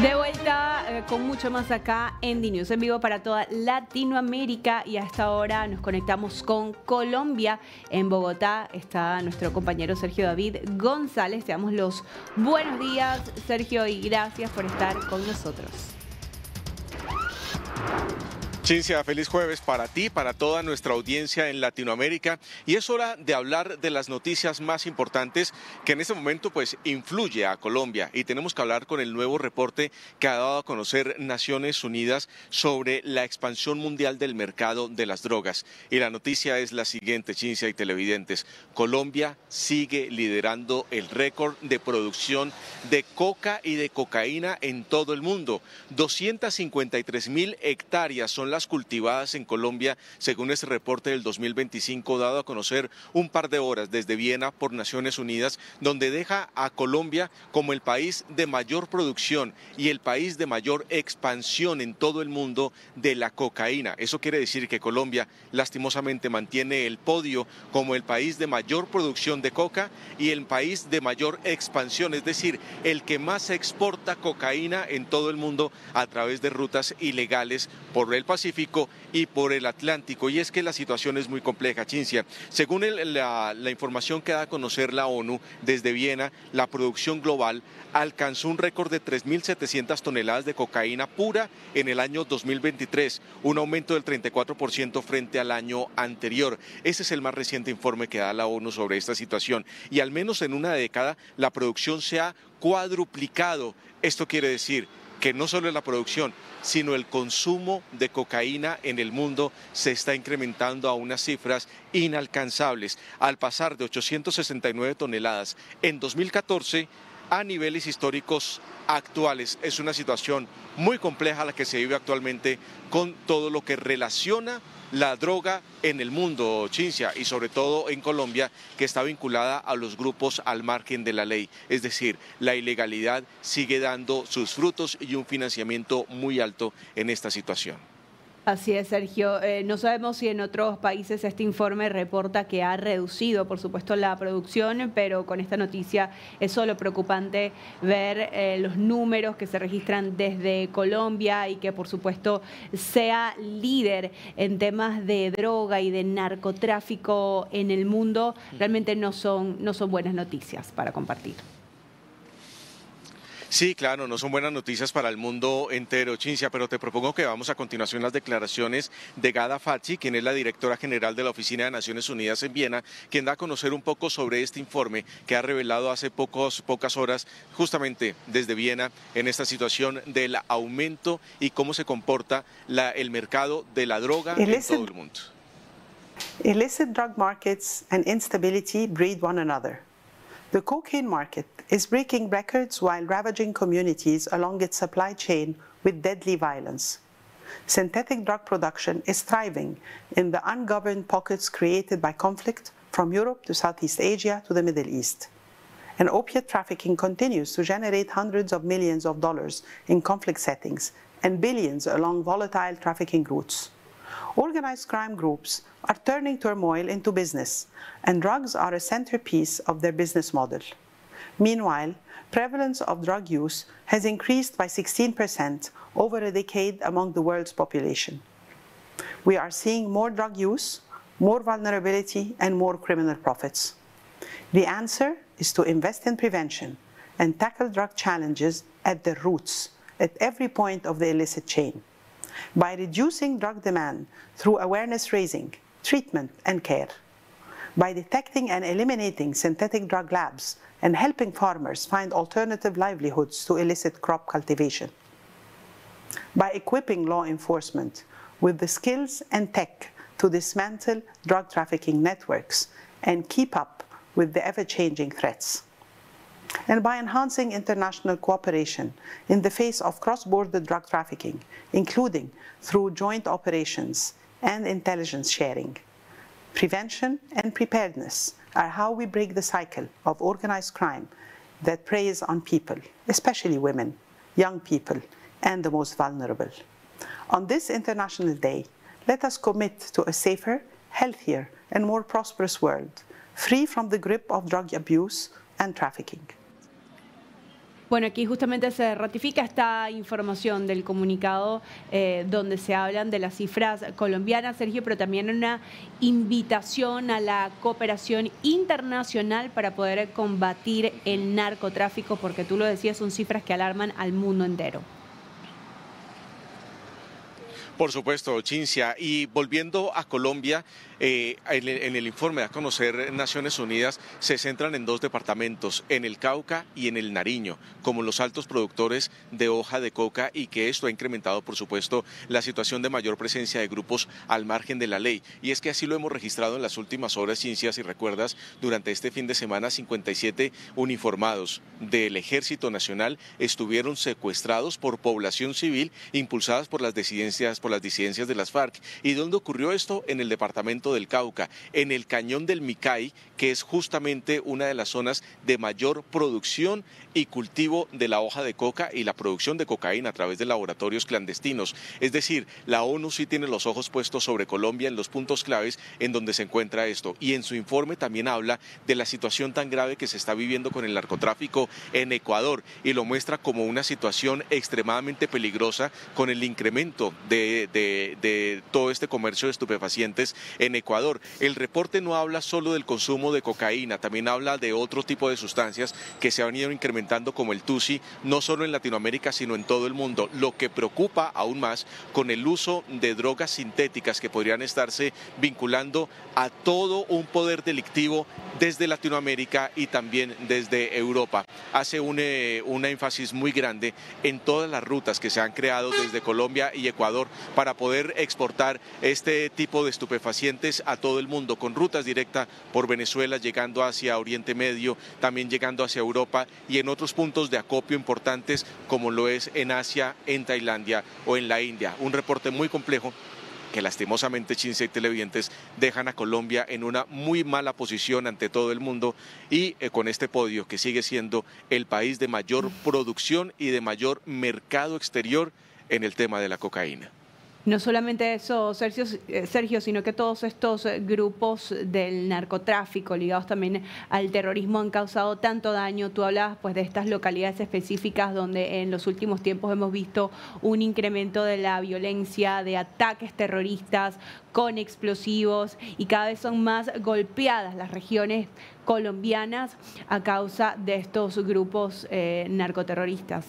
De vuelta con mucho más acá en DNews en vivo para toda Latinoamérica, y a esta hora nos conectamos con Colombia. En Bogotá está nuestro compañero Sergio David González. Te damos los buenos días, Sergio, y gracias por estar con nosotros. Cintia, feliz jueves para ti, para toda nuestra audiencia en Latinoamérica, y es hora de hablar de las noticias más importantes que en este momento pues influye a Colombia, y tenemos que hablar con el nuevo reporte que ha dado a conocer Naciones Unidas sobre la expansión mundial del mercado de las drogas. Y la noticia es la siguiente, Cintia y televidentes: Colombia sigue liderando el récord de producción de coca y de cocaína en todo el mundo. 253.000 hectáreas son las cultivadas en Colombia, según este reporte del 2025 dado a conocer un par de horas desde Viena por Naciones Unidas, donde deja a Colombia como el país de mayor producción y el país de mayor expansión en todo el mundo de la cocaína. Eso quiere decir que Colombia lastimosamente mantiene el podio como el país de mayor producción de coca y el país de mayor expansión, es decir, el que más exporta cocaína en todo el mundo a través de rutas ilegales por el Pacífico y por el Atlántico. Y es que la situación es muy compleja, Cintia. Según la información que da a conocer la ONU desde Viena, la producción global alcanzó un récord de 3.700 toneladas de cocaína pura en el año 2023, un aumento del 34% frente al año anterior. Ese es el más reciente informe que da la ONU sobre esta situación, y al menos en una década la producción se ha cuadruplicado. Esto quiere decir que no solo es la producción, sino el consumo de cocaína en el mundo se está incrementando a unas cifras inalcanzables, al pasar de 869 toneladas en 2014 a niveles históricos actuales. Es una situación muy compleja la que se vive actualmente con todo lo que relaciona la droga en el mundo, Cintia, y sobre todo en Colombia, que está vinculada a los grupos al margen de la ley. Es decir, la ilegalidad sigue dando sus frutos y un financiamiento muy alto en esta situación. Así es, Sergio. No sabemos si en otros países este informe reporta que ha reducido, por supuesto, la producción, pero con esta noticia es solo preocupante ver los números que se registran desde Colombia, y que, por supuesto, sea líder en temas de droga y de narcotráfico en el mundo. Realmente no son buenas noticias para compartir. Sí, claro, no son buenas noticias para el mundo entero, Cintia, pero te propongo que vamos a continuación las declaraciones de Ghada Fathy, quien es la directora general de la Oficina de Naciones Unidas en Viena, quien da a conocer un poco sobre este informe que ha revelado hace pocas horas, justamente desde Viena, en esta situación del aumento y cómo se comporta el mercado de la droga en todo el mundo. Illicit drug markets and instability breed one another. The cocaine market is breaking records while ravaging communities along its supply chain with deadly violence. Synthetic drug production is thriving in the ungoverned pockets created by conflict from Europe to Southeast Asia to the Middle East. And opiate trafficking continues to generate hundreds of millions of dollars in conflict settings and billions along volatile trafficking routes. Organized crime groups are turning turmoil into business, and drugs are a centerpiece of their business model. Meanwhile, prevalence of drug use has increased by 16% over a decade among the world's population. We are seeing more drug use, more vulnerability, and more criminal profits. The answer is to invest in prevention and tackle drug challenges at their roots, at every point of the illicit chain. By reducing drug demand through awareness raising, treatment and care, by detecting and eliminating synthetic drug labs and helping farmers find alternative livelihoods to illicit crop cultivation, by equipping law enforcement with the skills and tech to dismantle drug trafficking networks and keep up with the ever-changing threats, and by enhancing international cooperation in the face of cross-border drug trafficking, including through joint operations and intelligence sharing. Prevention and preparedness are how we break the cycle of organized crime that preys on people, especially women, young people, and the most vulnerable. On this International Day, let us commit to a safer, healthier, and more prosperous world, free from the grip of drug abuse and trafficking. Bueno, aquí justamente se ratifica esta información del comunicado donde se hablan de las cifras colombianas, Sergio, pero también una invitación a la cooperación internacional para poder combatir el narcotráfico, porque tú lo decías, son cifras que alarman al mundo entero. Por supuesto, Cinzia. Y volviendo a Colombia, en el informe de a conocer Naciones Unidas se centran en dos departamentos, en el Cauca y en el Nariño, como los altos productores de hoja de coca, y que esto ha incrementado, por supuesto, la situación de mayor presencia de grupos al margen de la ley. Y es que así lo hemos registrado en las últimas horas, Cinzia, si recuerdas, durante este fin de semana 57 uniformados del Ejército Nacional estuvieron secuestrados por población civil impulsadas por las disidencias de las FARC. ¿Y dónde ocurrió esto? En el departamento del Cauca, en el cañón del Micay, que es justamente una de las zonas de mayor producción y cultivo de la hoja de coca y la producción de cocaína a través de laboratorios clandestinos. Es decir, la ONU sí tiene los ojos puestos sobre Colombia en los puntos claves en donde se encuentra esto, y en su informe también habla de la situación tan grave que se está viviendo con el narcotráfico en Ecuador, y lo muestra como una situación extremadamente peligrosa con el incremento de todo este comercio de estupefacientes en Ecuador. El reporte no habla solo del consumo de cocaína, también habla de otro tipo de sustancias que se han ido incrementando, como el tusi, no solo en Latinoamérica sino en todo el mundo, lo que preocupa aún más con el uso de drogas sintéticas que podrían estarse vinculando a todo un poder delictivo desde Latinoamérica y también desde Europa. Hace un énfasis muy grande en todas las rutas que se han creado desde Colombia y Ecuador para poder exportar este tipo de estupefacientes a todo el mundo, con rutas directas por Venezuela, llegando hacia Oriente Medio, también llegando hacia Europa y en otros puntos de acopio importantes como lo es en Asia, en Tailandia o en la India. Un reporte muy complejo que lastimosamente, Cinzia y televidentes, dejan a Colombia en una muy mala posición ante todo el mundo, y con este podio que sigue siendo el país de mayor producción y de mayor mercado exterior en el tema de la cocaína. No solamente eso, Sergio, sino que todos estos grupos del narcotráfico ligados también al terrorismo han causado tanto daño. Tú hablabas pues de estas localidades específicas donde en los últimos tiempos hemos visto un incremento de la violencia, de ataques terroristas con explosivos, y cada vez son más golpeadas las regiones colombianas a causa de estos grupos narcoterroristas.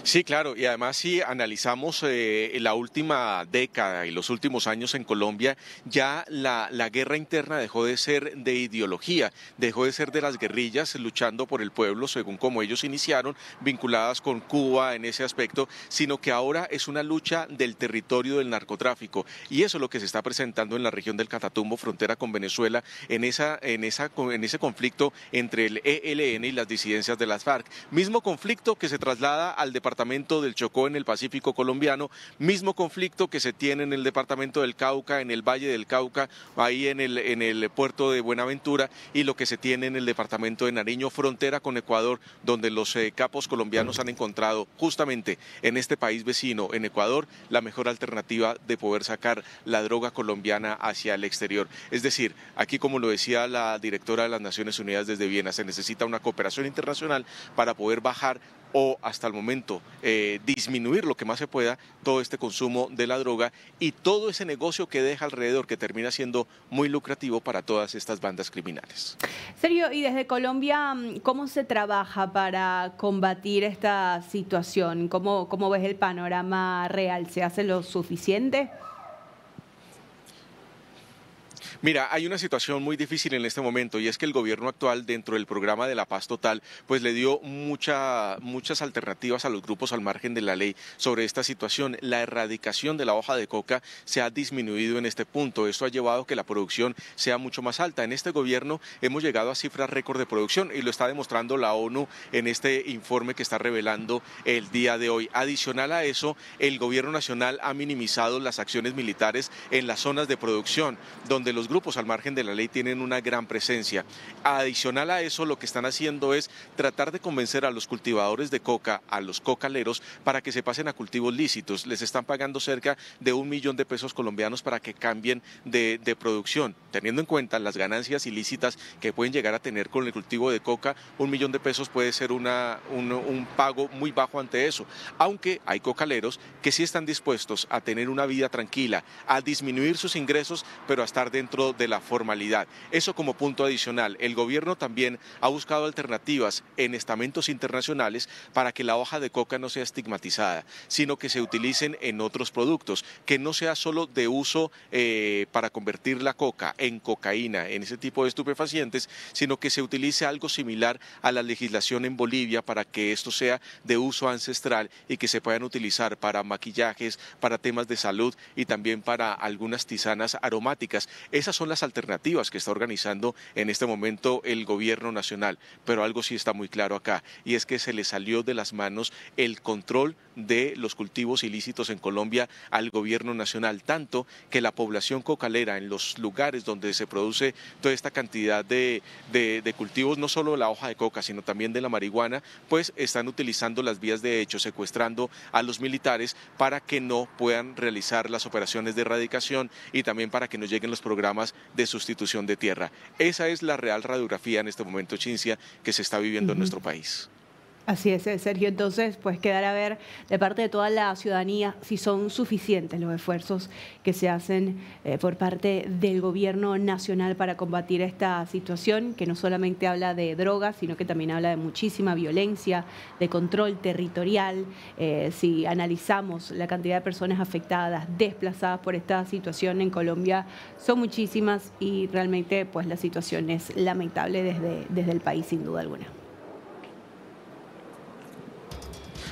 Sí, claro, y además si analizamos la última década y los últimos años en Colombia, ya la guerra interna dejó de ser de ideología, dejó de ser de las guerrillas luchando por el pueblo, según como ellos iniciaron, vinculadas con Cuba en ese aspecto, sino que ahora es una lucha del territorio del narcotráfico, y eso es lo que se está presentando en la región del Catatumbo, frontera con Venezuela, en ese conflicto entre el ELN y las disidencias de las FARC, mismo conflicto que se traslada al departamento del Chocó en el Pacífico colombiano, mismo conflicto que se tiene en el departamento del Cauca, en el Valle del Cauca, ahí en el puerto de Buenaventura, y lo que se tiene en el departamento de Nariño, frontera con Ecuador, donde los capos colombianos han encontrado justamente en este país vecino, en Ecuador, la mejor alternativa de poder sacar la droga colombiana hacia el exterior. Es decir, aquí, como lo decía la directora de las Naciones Unidas desde Viena, se necesita una cooperación internacional para poder bajar o hasta el momento disminuir lo que más se pueda todo este consumo de la droga y todo ese negocio que deja alrededor, que termina siendo muy lucrativo para todas estas bandas criminales. Sergio, y desde Colombia, ¿cómo se trabaja para combatir esta situación? ¿Cómo ves el panorama real? ¿Se hace lo suficiente? Mira, hay una situación muy difícil en este momento, y es que el gobierno actual, dentro del programa de la paz total, pues le dio muchas alternativas a los grupos al margen de la ley sobre esta situación. La erradicación de la hoja de coca se ha disminuido en este punto. Esto ha llevado a que la producción sea mucho más alta. En este gobierno hemos llegado a cifras récord de producción, y lo está demostrando la ONU en este informe que está revelando el día de hoy. Adicional a eso, el gobierno nacional ha minimizado las acciones militares en las zonas de producción, donde los grupos al margen de la ley tienen una gran presencia. Adicional a eso, lo que están haciendo es tratar de convencer a los cultivadores de coca, a los cocaleros, para que se pasen a cultivos lícitos. Les están pagando cerca de 1 millón de pesos colombianos para que cambien de producción. Teniendo en cuenta las ganancias ilícitas que pueden llegar a tener con el cultivo de coca, 1 millón de pesos puede ser un pago muy bajo ante eso. Aunque hay cocaleros que sí están dispuestos a tener una vida tranquila, a disminuir sus ingresos, pero a estar dentro de la formalidad. Eso como punto adicional. El gobierno también ha buscado alternativas en estamentos internacionales para que la hoja de coca no sea estigmatizada, sino que se utilicen en otros productos, que no sea solo de uso para convertir la coca en cocaína, en ese tipo de estupefacientes, sino que se utilice algo similar a la legislación en Bolivia para que esto sea de uso ancestral y que se puedan utilizar para maquillajes, para temas de salud y también para algunas tisanas aromáticas. Esas son las alternativas que está organizando en este momento el gobierno nacional, pero algo sí está muy claro acá, y es que se le salió de las manos el control de los cultivos ilícitos en Colombia al gobierno nacional, tanto que la población cocalera en los lugares donde se produce toda esta cantidad de cultivos, no solo de la hoja de coca, sino también de la marihuana, pues están utilizando las vías de hecho, secuestrando a los militares para que no puedan realizar las operaciones de erradicación y también para que no lleguen los programas de sustitución de tierra. Esa es la real radiografía en este momento, Cinzia, que se está viviendo en nuestro país. Así es, Sergio. Entonces, pues quedará a ver de parte de toda la ciudadanía si son suficientes los esfuerzos que se hacen por parte del gobierno nacional para combatir esta situación, que no solamente habla de drogas, sino que también habla de muchísima violencia, de control territorial. Si analizamos la cantidad de personas afectadas, desplazadas por esta situación en Colombia, son muchísimas y realmente pues la situación es lamentable desde el país, sin duda alguna.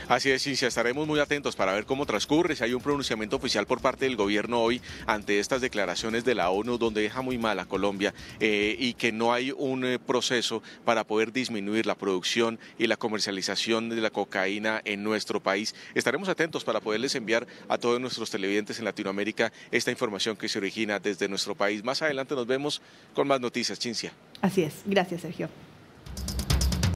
Así es, Cinzia, estaremos muy atentos para ver cómo transcurre, si hay un pronunciamiento oficial por parte del gobierno hoy ante estas declaraciones de la ONU, donde deja muy mal a Colombia y que no hay un proceso para poder disminuir la producción y la comercialización de la cocaína en nuestro país. Estaremos atentos para poderles enviar a todos nuestros televidentes en Latinoamérica esta información que se origina desde nuestro país. Más adelante nos vemos con más noticias, Cinzia. Así es. Gracias, Sergio.